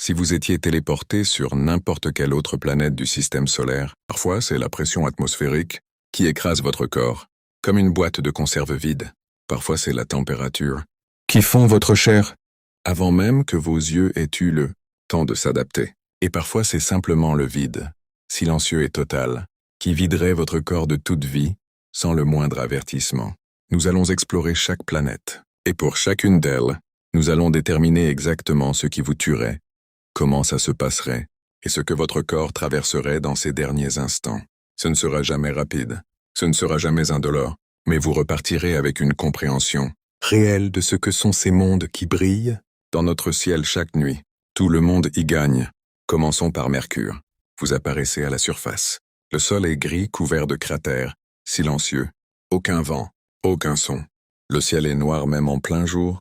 si vous étiez téléporté sur n'importe quelle autre planète du système solaire. Parfois, c'est la pression atmosphérique qui écrase votre corps, comme une boîte de conserve vide. Parfois, c'est la température qui fond votre chair, avant même que vos yeux aient eu le temps de s'adapter. Et parfois, c'est simplement le vide, silencieux et total, qui viderait votre corps de toute vie, sans le moindre avertissement. Nous allons explorer chaque planète, et pour chacune d'elles, nous allons déterminer exactement ce qui vous tuerait, comment ça se passerait, et ce que votre corps traverserait dans ces derniers instants. Ce ne sera jamais rapide, ce ne sera jamais indolore, mais vous repartirez avec une compréhension réelle de ce que sont ces mondes qui brillent dans notre ciel chaque nuit. Tout le monde y gagne. Commençons par Mercure. Vous apparaissez à la surface. Le sol est gris, couvert de cratères, silencieux. Aucun vent, aucun son. Le ciel est noir même en plein jour,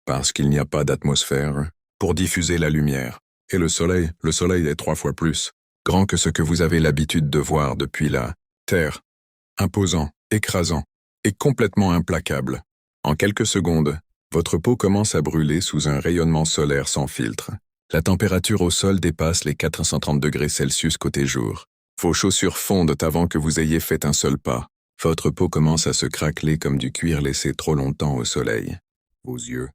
parce qu'il n'y a pas d'atmosphère pour diffuser la lumière. Et le soleil est 3 fois plus grand que ce que vous avez l'habitude de voir depuis la Terre. Imposant, écrasant et complètement implacable. En quelques secondes, votre peau commence à brûler sous un rayonnement solaire sans filtre. La température au sol dépasse les 430 degrés Celsius côté jour. Vos chaussures fondent avant que vous ayez fait un seul pas. Votre peau commence à se craqueler comme du cuir laissé trop longtemps au soleil. Vos yeux,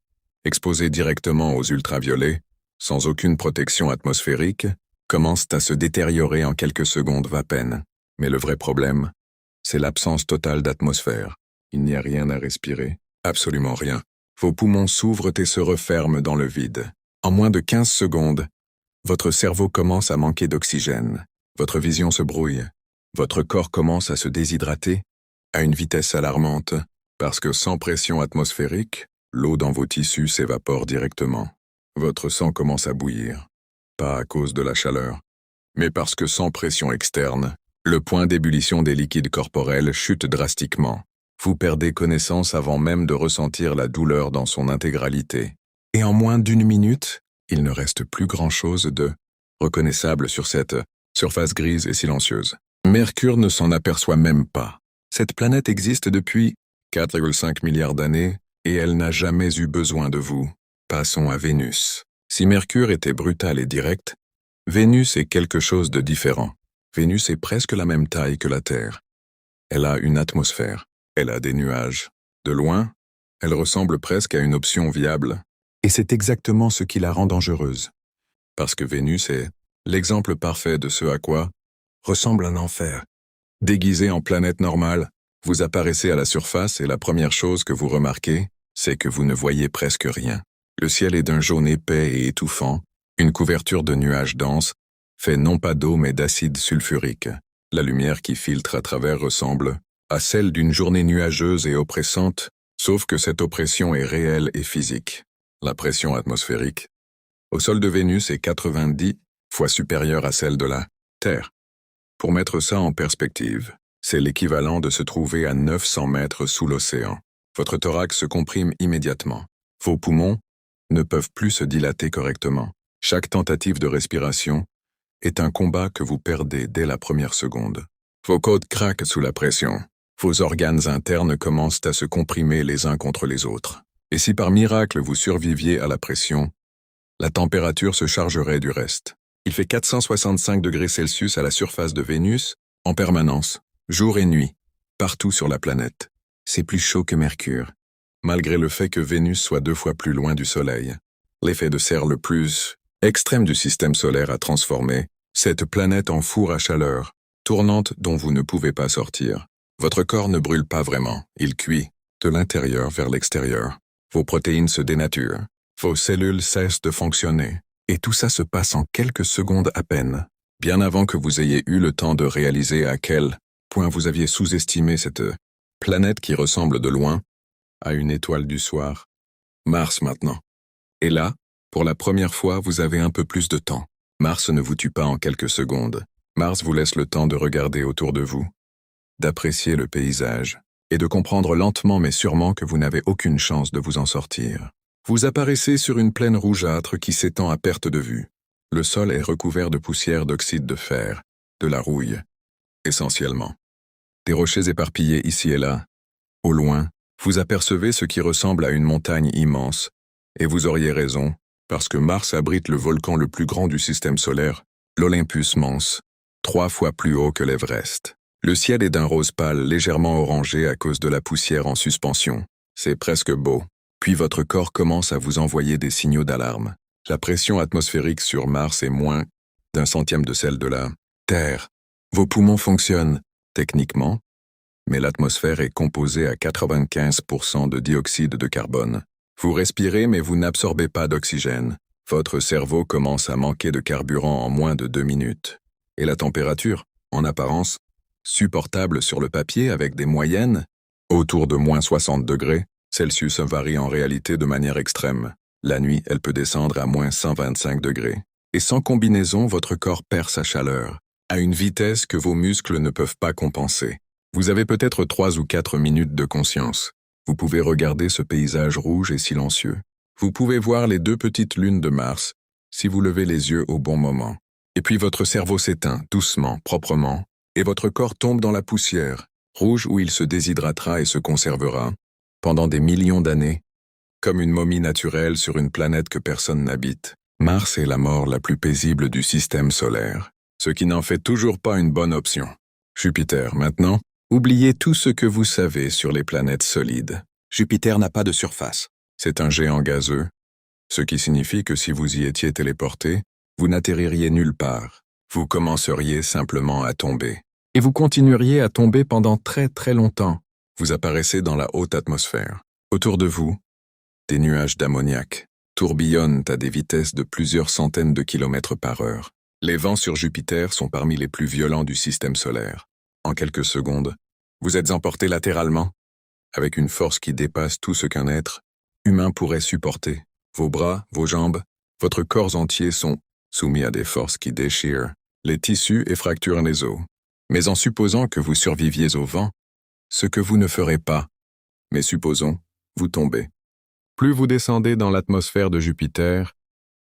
exposés directement aux ultraviolets, sans aucune protection atmosphérique, commencent à se détériorer en quelques secondes à peine. Mais le vrai problème, c'est l'absence totale d'atmosphère. Il n'y a rien à respirer, absolument rien. Vos poumons s'ouvrent et se referment dans le vide. En moins de 15 secondes, votre cerveau commence à manquer d'oxygène. Votre vision se brouille. Votre corps commence à se déshydrater à une vitesse alarmante, parce que sans pression atmosphérique, l'eau dans vos tissus s'évapore directement. Votre sang commence à bouillir, pas à cause de la chaleur, mais parce que sans pression externe, le point d'ébullition des liquides corporels chute drastiquement. Vous perdez connaissance avant même de ressentir la douleur dans son intégralité. Et en moins d'1 minute, il ne reste plus grand-chose de reconnaissable sur cette surface grise et silencieuse. Mercure ne s'en aperçoit même pas. Cette planète existe depuis 4,5 milliards d'années et elle n'a jamais eu besoin de vous. Passons à Vénus. Si Mercure était brutal et direct, Vénus est quelque chose de différent. Vénus est presque la même taille que la Terre. Elle a une atmosphère, elle a des nuages. De loin, elle ressemble presque à une option viable. Et c'est exactement ce qui la rend dangereuse. Parce que Vénus est l'exemple parfait de ce à quoi ressemble un enfer. Déguisé en planète normale, vous apparaissez à la surface et la première chose que vous remarquez, c'est que vous ne voyez presque rien. Le ciel est d'un jaune épais et étouffant, une couverture de nuages denses, fait non pas d'eau mais d'acide sulfurique. La lumière qui filtre à travers ressemble à celle d'une journée nuageuse et oppressante, sauf que cette oppression est réelle et physique. La pression atmosphérique au sol de Vénus est 90 fois supérieure à celle de la Terre. Pour mettre ça en perspective, c'est l'équivalent de se trouver à 900 mètres sous l'océan. Votre thorax se comprime immédiatement. Vos poumons ne peuvent plus se dilater correctement. Chaque tentative de respiration est un combat que vous perdez dès la première seconde. Vos côtes craquent sous la pression. Vos organes internes commencent à se comprimer les uns contre les autres. Et si par miracle vous surviviez à la pression, la température se chargerait du reste. Il fait 465 degrés Celsius à la surface de Vénus, en permanence, jour et nuit, partout sur la planète. C'est plus chaud que Mercure, malgré le fait que Vénus soit 2 fois plus loin du Soleil. L'effet de serre le plus extrême du système solaire a transformé cette planète en four à chaleur, tournante dont vous ne pouvez pas sortir. Votre corps ne brûle pas vraiment, il cuit, de l'intérieur vers l'extérieur. Vos protéines se dénaturent, vos cellules cessent de fonctionner. Et tout ça se passe en quelques secondes à peine, bien avant que vous ayez eu le temps de réaliser à quel point vous aviez sous-estimé cette planète qui ressemble de loin à une étoile du soir. Mars maintenant. Et là, pour la première fois, vous avez un peu plus de temps. Mars ne vous tue pas en quelques secondes. Mars vous laisse le temps de regarder autour de vous, d'apprécier le paysage, et de comprendre lentement mais sûrement que vous n'avez aucune chance de vous en sortir. Vous apparaissez sur une plaine rougeâtre qui s'étend à perte de vue. Le sol est recouvert de poussière d'oxyde de fer, de la rouille, essentiellement. Des rochers éparpillés ici et là. Au loin, vous apercevez ce qui ressemble à une montagne immense, et vous auriez raison, Parce que Mars abrite le volcan le plus grand du système solaire, l'Olympus Mons, 3 fois plus haut que l'Everest. Le ciel est d'un rose pâle légèrement orangé à cause de la poussière en suspension. C'est presque beau. Puis votre corps commence à vous envoyer des signaux d'alarme. La pression atmosphérique sur Mars est moins d'un centième de celle de la Terre. Vos poumons fonctionnent, techniquement, mais l'atmosphère est composée à 95% de dioxyde de carbone. Vous respirez mais vous n'absorbez pas d'oxygène. Votre cerveau commence à manquer de carburant en moins de 2 minutes. Et la température, en apparence, supportable sur le papier avec des moyennes, autour de moins 60 degrés, Celsius varie en réalité de manière extrême. La nuit, elle peut descendre à moins 125 degrés. Et sans combinaison, votre corps perd sa chaleur, à une vitesse que vos muscles ne peuvent pas compenser. Vous avez peut-être 3 ou 4 minutes de conscience. Vous pouvez regarder ce paysage rouge et silencieux. Vous pouvez voir les 2 petites lunes de Mars, si vous levez les yeux au bon moment. Et puis votre cerveau s'éteint, doucement, proprement, et votre corps tombe dans la poussière, rouge où il se déshydratera et se conservera, pendant des millions d'années, comme une momie naturelle sur une planète que personne n'habite. Mars est la mort la plus paisible du système solaire, ce qui n'en fait toujours pas une bonne option. Jupiter, maintenant, oubliez tout ce que vous savez sur les planètes solides. Jupiter n'a pas de surface. C'est un géant gazeux, ce qui signifie que si vous y étiez téléporté, vous n'atterririez nulle part. Vous commenceriez simplement à tomber. Et vous continueriez à tomber pendant très très longtemps. Vous apparaissez dans la haute atmosphère. Autour de vous, des nuages d'ammoniac tourbillonnent à des vitesses de plusieurs centaines de kilomètres par heure. Les vents sur Jupiter sont parmi les plus violents du système solaire. En quelques secondes, vous êtes emporté latéralement, avec une force qui dépasse tout ce qu'un être humain pourrait supporter. Vos bras, vos jambes, votre corps entier sont soumis à des forces qui déchirent les tissus et fracturent les os. Mais en supposant que vous surviviez au vent, ce que vous ne ferez pas, mais supposons, vous tombez. Plus vous descendez dans l'atmosphère de Jupiter,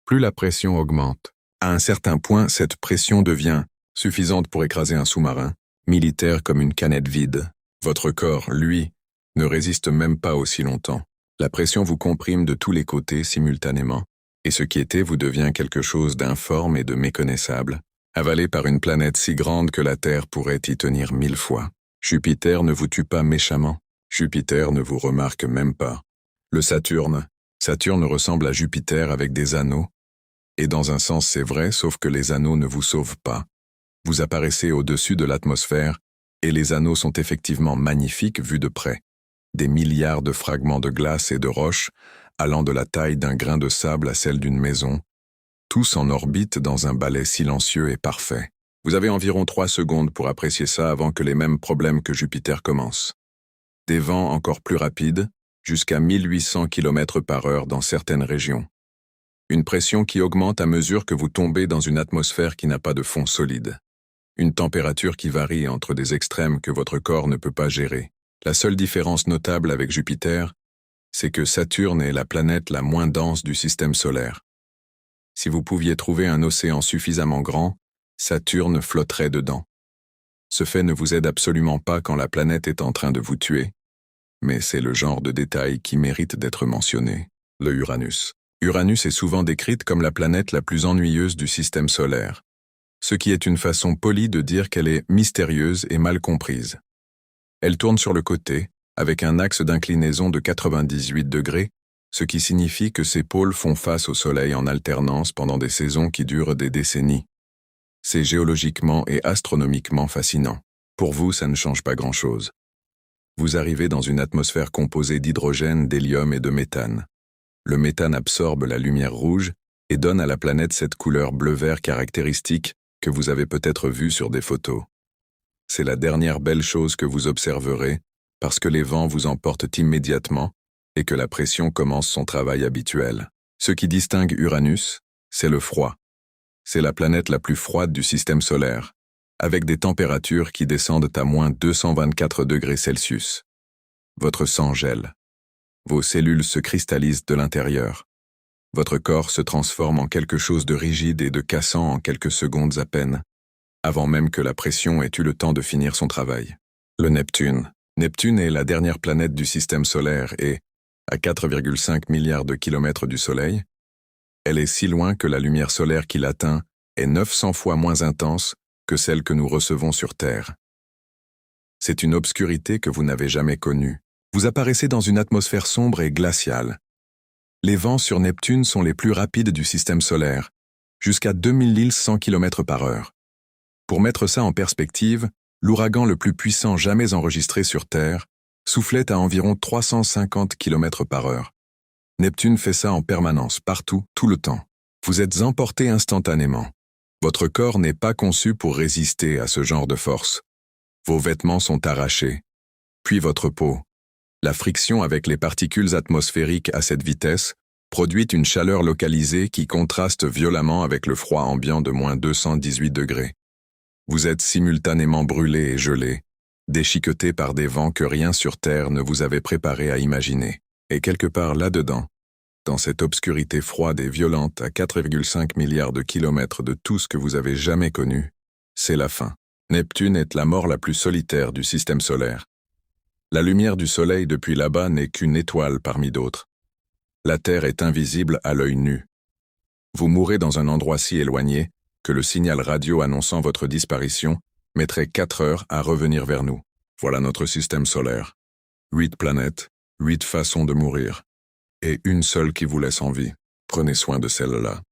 plus la pression augmente. À un certain point, cette pression devient suffisante pour écraser un sous-marin, militaire comme une canette vide. Votre corps, lui, ne résiste même pas aussi longtemps. La pression vous comprime de tous les côtés simultanément, et ce qui était vous devient quelque chose d'informe et de méconnaissable, avalé par une planète si grande que la Terre pourrait y tenir 1000 fois. Jupiter ne vous tue pas méchamment. Jupiter ne vous remarque même pas. Le Saturne ressemble à Jupiter avec des anneaux, et dans un sens c'est vrai, sauf que les anneaux ne vous sauvent pas. Vous apparaissez au-dessus de l'atmosphère, et les anneaux sont effectivement magnifiques vus de près. Des milliards de fragments de glace et de roches, allant de la taille d'un grain de sable à celle d'une maison, tous en orbite dans un balai silencieux et parfait. Vous avez environ 3 secondes pour apprécier ça avant que les mêmes problèmes que Jupiter commencent. Des vents encore plus rapides, jusqu'à 1800 km par heure dans certaines régions. Une pression qui augmente à mesure que vous tombez dans une atmosphère qui n'a pas de fond solide. Une température qui varie entre des extrêmes que votre corps ne peut pas gérer. La seule différence notable avec Jupiter, c'est que Saturne est la planète la moins dense du système solaire. Si vous pouviez trouver un océan suffisamment grand, Saturne flotterait dedans. Ce fait ne vous aide absolument pas quand la planète est en train de vous tuer, mais c'est le genre de détail qui mérite d'être mentionné. Le Uranus. Uranus est souvent décrite comme la planète la plus ennuyeuse du système solaire, ce qui est une façon polie de dire qu'elle est mystérieuse et mal comprise. Elle tourne sur le côté, avec un axe d'inclinaison de 98 degrés, ce qui signifie que ses pôles font face au Soleil en alternance pendant des saisons qui durent des décennies. C'est géologiquement et astronomiquement fascinant. Pour vous, ça ne change pas grand-chose. Vous arrivez dans une atmosphère composée d'hydrogène, d'hélium et de méthane. Le méthane absorbe la lumière rouge et donne à la planète cette couleur bleu-vert caractéristique que vous avez peut-être vue sur des photos. C'est la dernière belle chose que vous observerez parce que les vents vous emportent immédiatement et que la pression commence son travail habituel. Ce qui distingue Uranus, c'est le froid. C'est la planète la plus froide du système solaire, avec des températures qui descendent à moins 224 degrés Celsius. Votre sang gèle. Vos cellules se cristallisent de l'intérieur. Votre corps se transforme en quelque chose de rigide et de cassant en quelques secondes à peine, avant même que la pression ait eu le temps de finir son travail. Le Neptune. Neptune est la dernière planète du système solaire et, à 4,5 milliards de kilomètres du Soleil, Elle est si loin que la lumière solaire qui l'atteint est 900 fois moins intense que celle que nous recevons sur Terre. C'est une obscurité que vous n'avez jamais connue. Vous apparaissez dans une atmosphère sombre et glaciale. Les vents sur Neptune sont les plus rapides du système solaire, jusqu'à 2100 km/h. Pour mettre ça en perspective, l'ouragan le plus puissant jamais enregistré sur Terre soufflait à environ 350 km/h. Neptune fait ça en permanence, partout, tout le temps. Vous êtes emporté instantanément. Votre corps n'est pas conçu pour résister à ce genre de force. Vos vêtements sont arrachés, puis votre peau. La friction avec les particules atmosphériques à cette vitesse produit une chaleur localisée qui contraste violemment avec le froid ambiant de moins 218 degrés. Vous êtes simultanément brûlé et gelé, déchiqueté par des vents que rien sur Terre ne vous avait préparé à imaginer. Et quelque part là-dedans, dans cette obscurité froide et violente à 4,5 milliards de kilomètres de tout ce que vous avez jamais connu, c'est la fin. Neptune est la mort la plus solitaire du système solaire. La lumière du soleil depuis là-bas n'est qu'une étoile parmi d'autres. La Terre est invisible à l'œil nu. Vous mourrez dans un endroit si éloigné que le signal radio annonçant votre disparition mettrait 4 heures à revenir vers nous. Voilà notre système solaire. 8 planètes, 8 façons de mourir. Et une seule qui vous laisse en vie. Prenez soin de celle-là.